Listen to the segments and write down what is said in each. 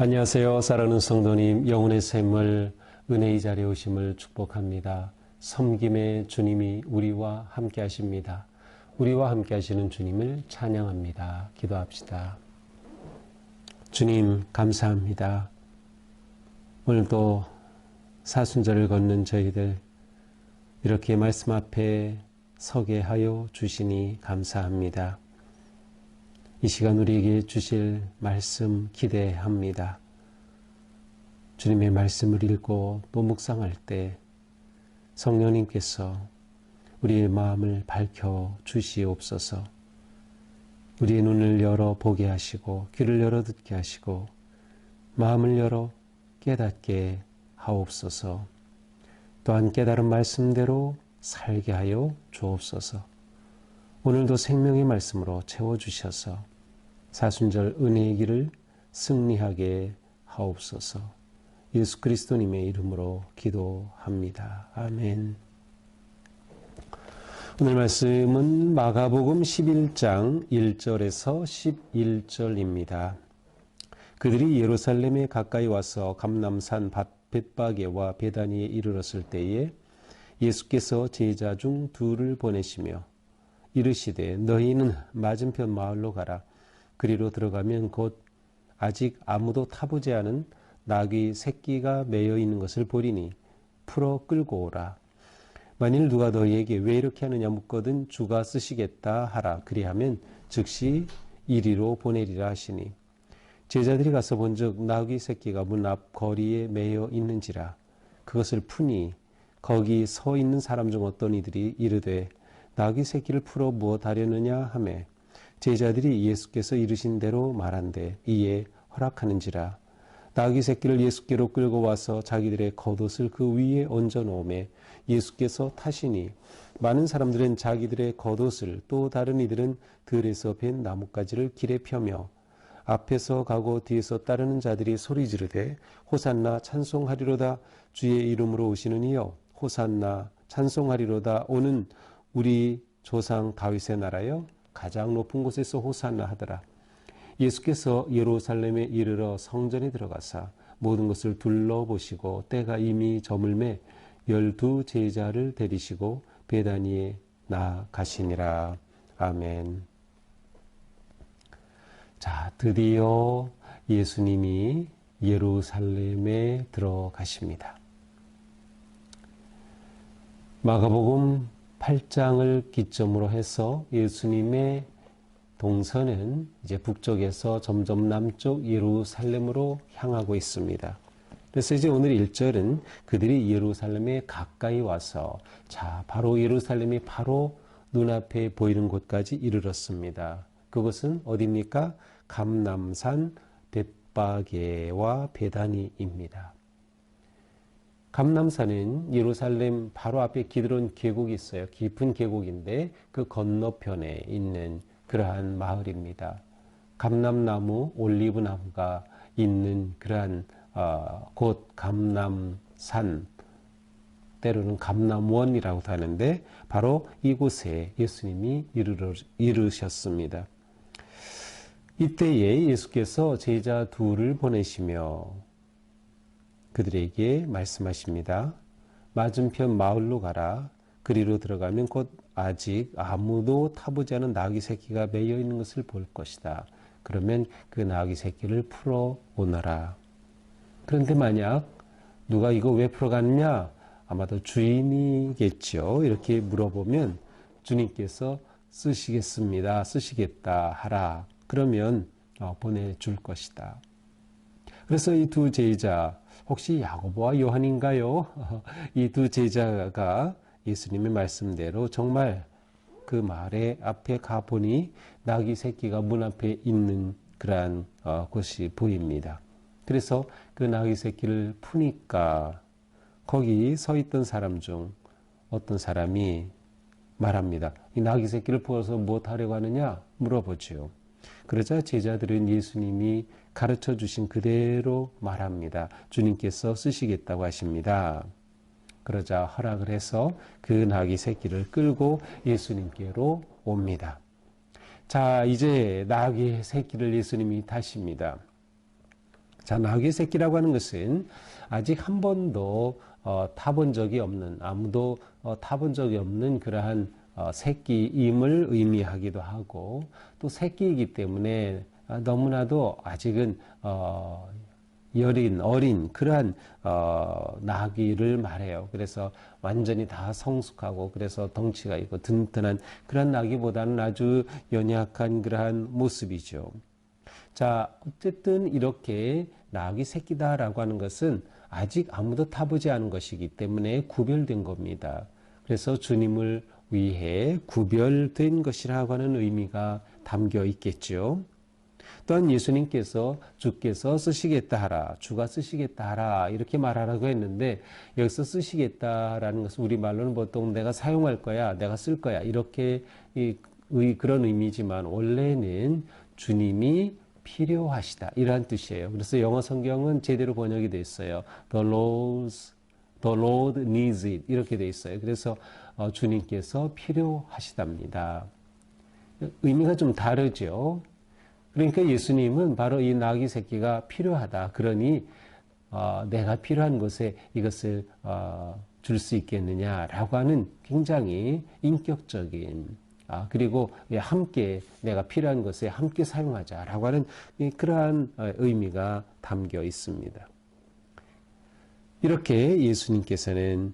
안녕하세요. 사랑하는 성도님, 영혼의 샘을 은혜의 자리에 오심을 축복합니다. 섬김의 주님이 우리와 함께 하십니다. 우리와 함께 하시는 주님을 찬양합니다. 기도합시다. 주님, 감사합니다. 오늘도 사순절을 걷는 저희들 이렇게 말씀 앞에 서게 하여 주시니 감사합니다. 이 시간 우리에게 주실 말씀 기대합니다. 주님의 말씀을 읽고 또 묵상할 때 성령님께서 우리의 마음을 밝혀 주시옵소서. 우리의 눈을 열어 보게 하시고 귀를 열어 듣게 하시고 마음을 열어 깨닫게 하옵소서. 또한 깨달은 말씀대로 살게 하여 주옵소서. 오늘도 생명의 말씀으로 채워주셔서 사순절 은혜의 길을 승리하게 하옵소서. 예수 그리스도님의 이름으로 기도합니다. 아멘. 오늘 말씀은 마가복음 11장 1절에서 11절입니다. 그들이 예루살렘에 가까이 와서 감람산 벳바게와 베다니에 이르렀을 때에 예수께서 제자 중 둘을 보내시며 이르시되 너희는 맞은편 마을로 가라. 그리로 들어가면 곧 아직 아무도 타보지 않은 나귀 새끼가 매여 있는 것을 보리니 풀어 끌고 오라. 만일 누가 너희에게 왜 이렇게 하느냐 묻거든 주가 쓰시겠다 하라. 그리하면 즉시 이리로 보내리라 하시니 제자들이 가서 본즉 나귀 새끼가 문 앞 거리에 매여 있는지라. 그것을 푸니 거기 서 있는 사람 중 어떤 이들이 이르되 나귀 새끼를 풀어 무엇 하려느냐 하매 제자들이 예수께서 이르신 대로 말한대 이에 허락하는지라. 나귀 새끼를 예수께로 끌고 와서 자기들의 겉옷을 그 위에 얹어 놓으매 예수께서 타시니 많은 사람들은 자기들의 겉옷을 또 다른 이들은 들에서 벤 나뭇가지를 길에 펴며 앞에서 가고 뒤에서 따르는 자들이 소리 지르되 호산나 찬송하리로다. 주의 이름으로 오시는 이여 호산나 찬송하리로다. 오는 우리 조상 다윗의 나라여 가장 높은 곳에서 호산나 하더라. 예수께서 예루살렘에 이르러 성전에 들어가사 모든 것을 둘러보시고 때가 이미 저물매 12 제자를 데리시고 베다니에 나가시니라. 아멘. 자, 드디어 예수님이 예루살렘에 들어가십니다. 마가복음 8장을 기점으로 해서 예수님의 동선은 이제 북쪽에서 점점 남쪽 예루살렘으로 향하고 있습니다. 그래서 이제 오늘 1절은 그들이 예루살렘에 가까이 와서 자, 바로 예루살렘이 바로 눈앞에 보이는 곳까지 이르렀습니다. 그것은 어디입니까? 감람산 벳바게와 베다니입니다. 감람산은 예루살렘 바로 앞에 기드론 계곡이 있어요. 깊은 계곡인데 그 건너편에 있는 그러한 마을입니다. 감람나무, 올리브나무가 있는 그러한 곳 감람산, 때로는 감람원이라고도 하는데 바로 이곳에 예수님이 이르셨습니다. 이때에 예수께서 제자 둘을 보내시며 그들에게 말씀하십니다. 맞은편 마을로 가라. 그리로 들어가면 곧 아직 아무도 타보지 않은 나귀 새끼가 매여 있는 것을 볼 것이다. 그러면 그 나귀 새끼를 풀어 오너라. 그런데 만약 누가 이거 왜 풀어갔느냐? 아마도 주인이겠죠. 이렇게 물어보면 주님께서 쓰시겠습니다. 쓰시겠다 하라. 그러면 보내줄 것이다. 그래서 이 두 제자, 혹시 야고보와 요한인가요? 이 두 제자가 예수님의 말씀대로 정말 그 마을의 앞에 가보니 나귀 새끼가 문 앞에 있는 그러한 곳이 보입니다. 그래서 그 나귀 새끼를 푸니까 거기 서 있던 사람 중 어떤 사람이 말합니다. 이 나귀 새끼를 부어서 무엇 하려고 하느냐? 물어보죠. 그러자 제자들은 예수님이 가르쳐 주신 그대로 말합니다. 주님께서 쓰시겠다고 하십니다. 그러자 허락을 해서 그 나귀 새끼를 끌고 예수님께로 옵니다. 자, 이제 나귀 새끼를 예수님이 타십니다. 자, 나귀 새끼라고 하는 것은 아직 한 번도 타본 적이 없는, 아무도 타본 적이 없는 그러한 새끼임을 의미하기도 하고, 또 새끼이기 때문에 너무나도 아직은 어린 그러한 나귀를 말해요. 그래서 완전히 다 성숙하고, 그래서 덩치가 있고 든든한 그런 나귀보다는 아주 연약한 그러한 모습이죠. 자, 어쨌든 이렇게 나귀 새끼다라고 하는 것은 아직 아무도 타보지 않은 것이기 때문에 구별된 겁니다. 그래서 주님을 위해 구별된 것이라고 하는 의미가 담겨 있겠죠. 또한 예수님께서 주께서 쓰시겠다 하라, 주가 쓰시겠다 하라 이렇게 말하라고 했는데, 여기서 쓰시겠다라는 것은 우리말로는 보통 내가 사용할 거야, 내가 쓸 거야 이렇게 그런 의미지만, 원래는 주님이 필요하시다 이러한 뜻이에요. 그래서 영어 성경은 제대로 번역이 돼 있어요. The Lord needs it 이렇게 돼 있어요. 그래서 주님께서 필요하시답니다. 의미가 좀 다르죠. 그러니까 예수님은 바로 이 나귀 새끼가 필요하다. 그러니 내가 필요한 곳에 이것을 줄 수 있겠느냐라고 하는 굉장히 인격적인, 그리고 함께 내가 필요한 것에 함께 사용하자라고 하는 그러한 의미가 담겨 있습니다. 이렇게 예수님께서는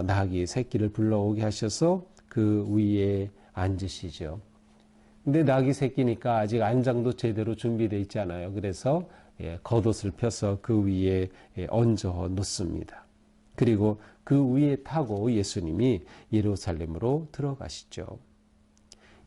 나귀 새끼를 불러오게 하셔서 그 위에 앉으시죠. 근데 나귀 새끼니까 아직 안장도 제대로 준비되어 있지 않아요. 그래서 겉옷을 펴서 그 위에 얹어 놓습니다. 그리고 그 위에 타고 예수님이 예루살렘으로 들어가시죠.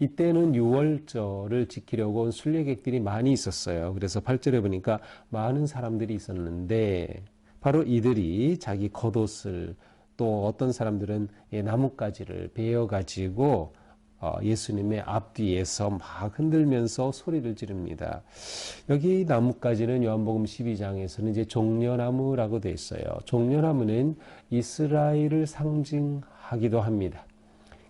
이때는 유월절을 지키려고 온 순례객들이 많이 있었어요. 그래서 8절에 보니까 많은 사람들이 있었는데, 바로 이들이 자기 겉옷을, 또 어떤 사람들은 나뭇가지를 베어가지고 예수님의 앞뒤에서 막 흔들면서 소리를 지릅니다. 여기 나뭇가지는 요한복음 12장에서는 이제 종려나무라고 되어 있어요. 종려나무는 이스라엘을 상징하기도 합니다.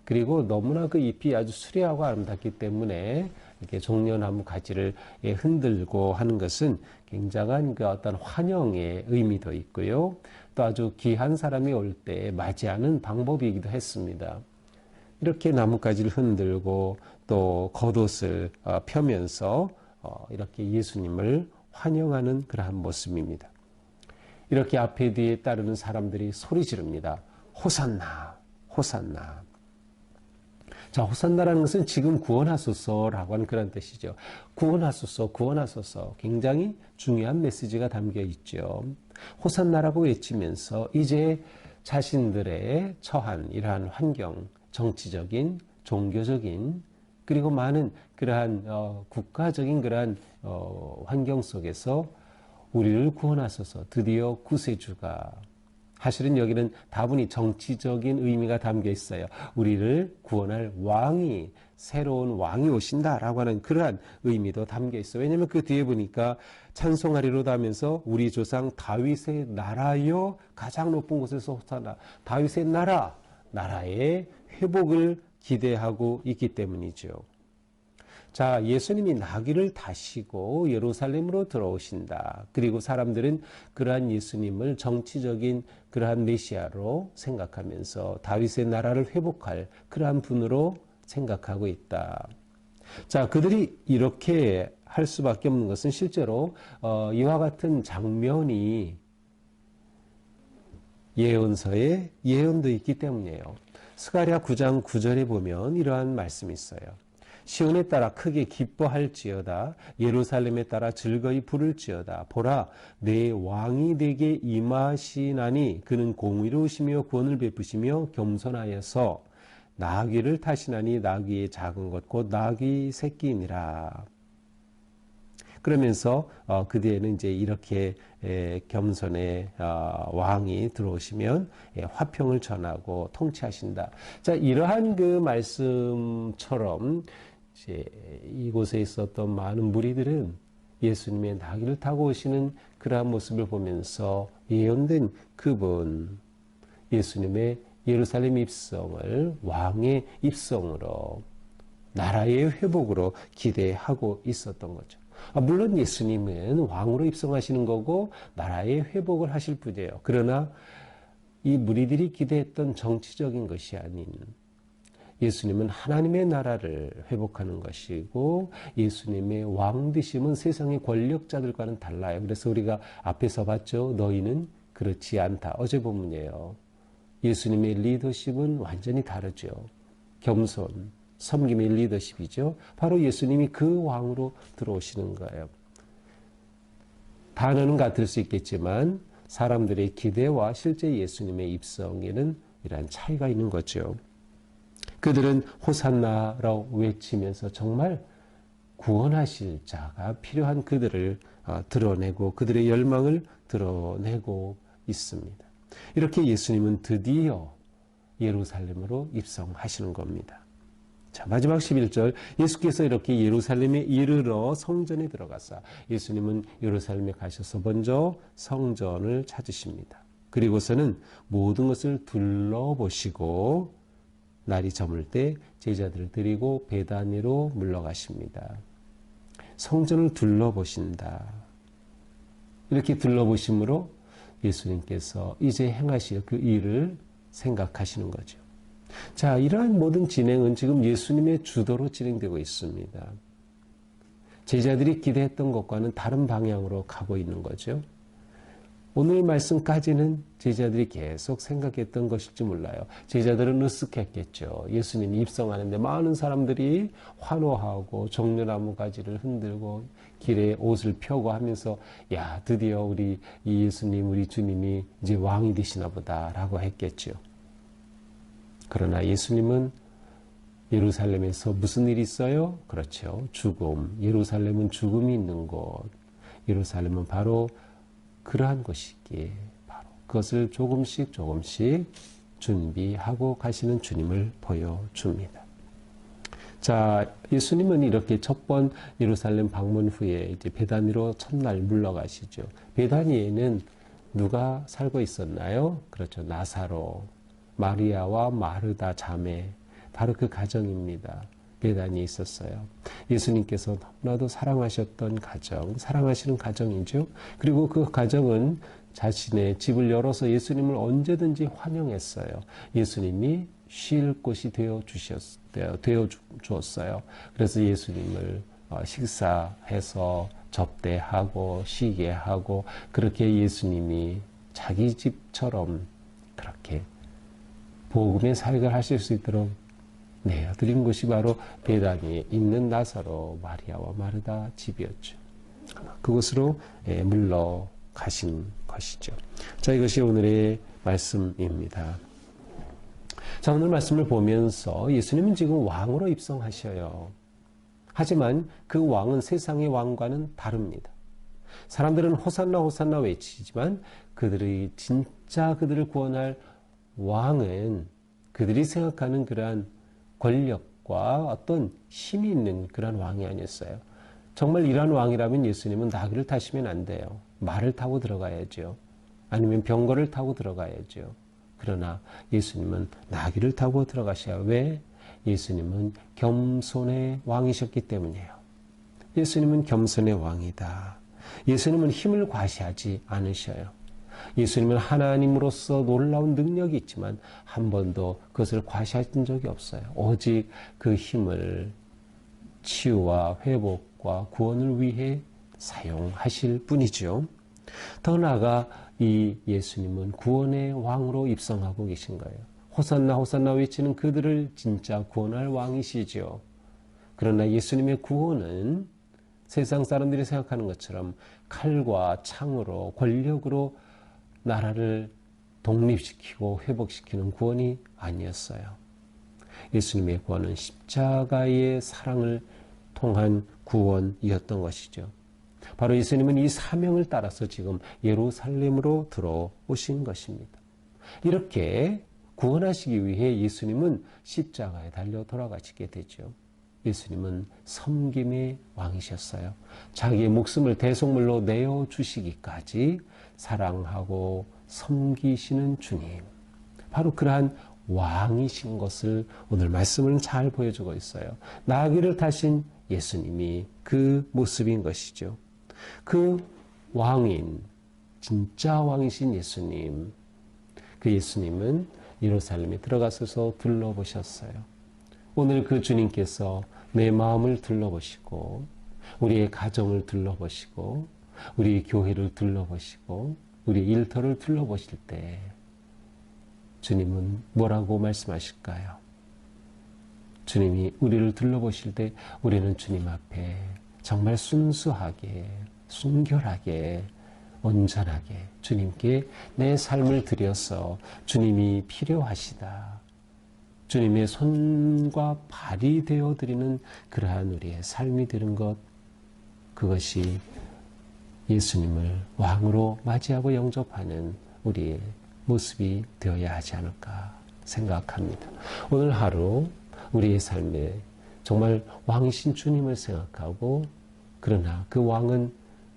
그리고 너무나 그 잎이 아주 수려하고 아름답기 때문에 이렇게 종려나무 가지를 흔들고 하는 것은 굉장한 그 어떤 환영의 의미도 있고요. 또 아주 귀한 사람이 올 때 맞이하는 방법이기도 했습니다. 이렇게 나뭇가지를 흔들고 또 겉옷을 펴면서 이렇게 예수님을 환영하는 그러한 모습입니다. 이렇게 앞에 뒤에 따르는 사람들이 소리 지릅니다. 호산나, 호산나. 자, 호산나라는 것은 지금 구원하소서라고 하는 그런 뜻이죠. 구원하소서, 구원하소서. 굉장히 중요한 메시지가 담겨 있죠. 호산나라고 외치면서 이제 자신들의 처한 이러한 환경, 정치적인, 종교적인, 그리고 많은 그러한 국가적인 그러한 환경 속에서 우리를 구원하소서, 드디어 구세주가, 사실은 여기는 다분히 정치적인 의미가 담겨 있어요. 우리를 구원할 왕이, 새로운 왕이 오신다라고 하는 그러한 의미도 담겨 있어요. 왜냐하면 그 뒤에 보니까 찬송하리로다 하면서 우리 조상 다윗의 나라여 가장 높은 곳에서 호산나, 다윗의 나라, 나라의 회복을 기대하고 있기 때문이죠. 자, 예수님이 나귀를 타시고 예루살렘으로 들어오신다. 그리고 사람들은 그러한 예수님을 정치적인 그러한 메시아로 생각하면서 다윗의 나라를 회복할 그러한 분으로 생각하고 있다. 자, 그들이 이렇게 할 수밖에 없는 것은 실제로 이와 같은 장면이 예언서에 예언도 있기 때문이에요. 스가랴 9장 9절에 보면 이러한 말씀이 있어요. 시온에 따라 크게 기뻐할지어다. 예루살렘에 따라 즐거이 부를지어다. 보라, 내 왕이 내게 임하시나니 그는 공의로우시며 구원을 베푸시며 겸손하여서 나귀를 타시나니 나귀의 작은 것 곧 나귀 새끼이니라. 그러면서 그 뒤에는 이제 이렇게 겸손의 왕이 들어오시면 화평을 전하고 통치하신다. 자, 이러한 그 말씀처럼 이제 이곳에 있었던 많은 무리들은 예수님의 나귀를 타고 오시는 그러한 모습을 보면서 예언된 그분, 예수님의 예루살렘 입성을 왕의 입성으로, 나라의 회복으로 기대하고 있었던 거죠. 물론 예수님은 왕으로 입성하시는 거고 나라의 회복을 하실 뿐이에요. 그러나 이 무리들이 기대했던 정치적인 것이 아닌 예수님은 하나님의 나라를 회복하는 것이고 예수님의 왕 되심은 세상의 권력자들과는 달라요. 그래서 우리가 앞에서 봤죠. 너희는 그렇지 않다. 어제 본문이에요. 예수님의 리더십은 완전히 다르죠. 겸손, 섬김의 리더십이죠. 바로 예수님이 그 왕으로 들어오시는 거예요. 단어는 같을 수 있겠지만 사람들의 기대와 실제 예수님의 입성에는 이러한 차이가 있는 거죠. 그들은 호산나라고 외치면서 정말 구원하실 자가 필요한 그들을 드러내고 그들의 열망을 드러내고 있습니다. 이렇게 예수님은 드디어 예루살렘으로 입성하시는 겁니다. 자, 마지막 11절 예수께서 이렇게 예루살렘에 이르러 성전에 들어가사 예수님은 예루살렘에 가셔서 먼저 성전을 찾으십니다. 그리고서는 모든 것을 둘러보시고 날이 저물 때 제자들을 데리고 베다니로 물러가십니다. 성전을 둘러보신다. 이렇게 둘러보심으로 예수님께서 이제 행하실 그 일을 생각하시는 거죠. 자, 이러한 모든 진행은 지금 예수님의 주도로 진행되고 있습니다. 제자들이 기대했던 것과는 다른 방향으로 가고 있는 거죠. 오늘 말씀까지는 제자들이 계속 생각했던 것일지 몰라요. 제자들은 으쓱했겠죠. 예수님이 입성하는데 많은 사람들이 환호하고 종려나무 가지를 흔들고 길에 옷을 펴고 하면서 야, 드디어 우리 이 예수님, 우리 주님이 이제 왕이 되시나 보다라고 했겠죠. 그러나 예수님은 예루살렘에서 무슨 일이 있어요? 그렇죠. 죽음. 예루살렘은 죽음이 있는 곳. 예루살렘은 바로 그러한 것이기에 바로 그것을 조금씩 준비하고 가시는 주님을 보여줍니다. 자, 예수님은 이렇게 첫 번 예루살렘 방문 후에 이제 베다니로 첫날 물러가시죠. 베다니에는 누가 살고 있었나요? 그렇죠. 나사로, 마리아와 마르다 자매, 바로 그 가정입니다. 베다니에 있었어요. 예수님께서 너무나도 사랑하셨던 가정, 사랑하시는 가정이죠. 그리고 그 가정은 자신의 집을 열어서 예수님을 언제든지 환영했어요. 예수님이 쉴 곳이 되어 주었어요. 그래서 예수님을 식사해서 접대하고 쉬게 하고 그렇게 예수님이 자기 집처럼 그렇게 복음의 사역을 하실 수 있도록 내어드린 곳이 바로 베다니에 있는 나사로 마리아와 마르다 집이었죠. 그곳으로 물러가신 것이죠. 자, 이것이 오늘의 말씀입니다. 자, 오늘 말씀을 보면서 예수님은 지금 왕으로 입성하셔요. 하지만 그 왕은 세상의 왕과는 다릅니다. 사람들은 호산나 호산나 외치지만 그들이 진짜 그들을 구원할 왕은 그들이 생각하는 그러한 권력과 어떤 힘이 있는 그런 왕이 아니었어요. 정말 이러한 왕이라면 예수님은 나귀를 타시면 안 돼요. 말을 타고 들어가야죠. 아니면 병거를 타고 들어가야죠. 그러나 예수님은 나귀를 타고 들어가셔야. 왜? 예수님은 겸손의 왕이셨기 때문이에요. 예수님은 겸손의 왕이다. 예수님은 힘을 과시하지 않으셔요. 예수님은 하나님으로서 놀라운 능력이 있지만 한 번도 그것을 과시하신 적이 없어요. 오직 그 힘을 치유와 회복과 구원을 위해 사용하실 뿐이죠. 더 나아가 이 예수님은 구원의 왕으로 입성하고 계신 거예요. 호산나 호산나 외치는 그들을 진짜 구원할 왕이시죠. 그러나 예수님의 구원은 세상 사람들이 생각하는 것처럼 칼과 창으로 권력으로 나라를 독립시키고 회복시키는 구원이 아니었어요. 예수님의 구원은 십자가의 사랑을 통한 구원이었던 것이죠. 바로 예수님은 이 사명을 따라서 지금 예루살렘으로 들어오신 것입니다. 이렇게 구원하시기 위해 예수님은 십자가에 달려 돌아가시게 되죠. 예수님은 섬김의 왕이셨어요. 자기의 목숨을 대속물로 내어주시기까지 사랑하고 섬기시는 주님. 바로 그러한 왕이신 것을 오늘 말씀은 잘 보여주고 있어요. 나귀를 타신 예수님이 그 모습인 것이죠. 그 왕인, 진짜 왕이신 예수님, 그 예수님은 예루살렘에 들어가셔서 둘러보셨어요. 오늘 그 주님께서 내 마음을 둘러보시고 우리의 가정을 둘러보시고 우리 교회를 둘러보시고 우리 일터를 둘러보실 때 주님은 뭐라고 말씀하실까요? 주님이 우리를 둘러보실 때 우리는 주님 앞에 정말 순수하게, 순결하게, 온전하게 주님께 내 삶을 드려서 주님이 필요하시다. 주님의 손과 발이 되어드리는 그러한 우리의 삶이 되는 것, 그것이 예수님을 왕으로 맞이하고 영접하는 우리의 모습이 되어야 하지 않을까 생각합니다. 오늘 하루 우리의 삶에 정말 왕이신 주님을 생각하고, 그러나 그 왕은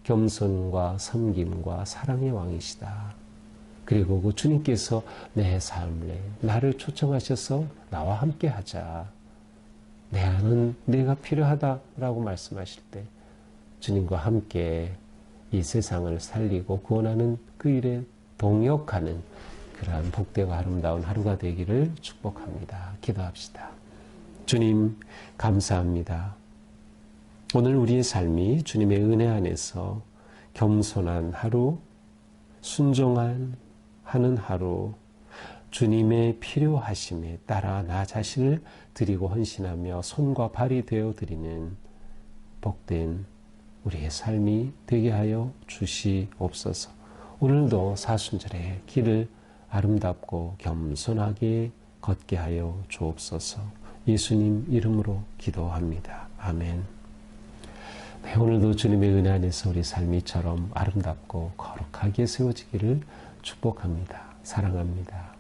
겸손과 섬김과 사랑의 왕이시다. 그리고 그 주님께서 내 삶에 나를 초청하셔서 나와 함께 하자. 내 안은 내가 필요하다라고 말씀하실 때 주님과 함께 이 세상을 살리고 구원하는 그 일에 동역하는 그러한 복되고 아름다운 하루가 되기를 축복합니다. 기도합시다. 주님, 감사합니다. 오늘 우리의 삶이 주님의 은혜 안에서 겸손한 하루, 순종한 하는 하루, 주님의 필요하심에 따라 나 자신을 드리고 헌신하며 손과 발이 되어 드리는 복된 우리의 삶이 되게 하여 주시옵소서. 오늘도 사순절의 길을 아름답고 겸손하게 걷게 하여 주옵소서. 예수님 이름으로 기도합니다. 아멘. 네, 오늘도 주님의 은혜 안에서 우리 삶이 이처럼 아름답고 거룩하게 세워지기를 축복합니다. 사랑합니다.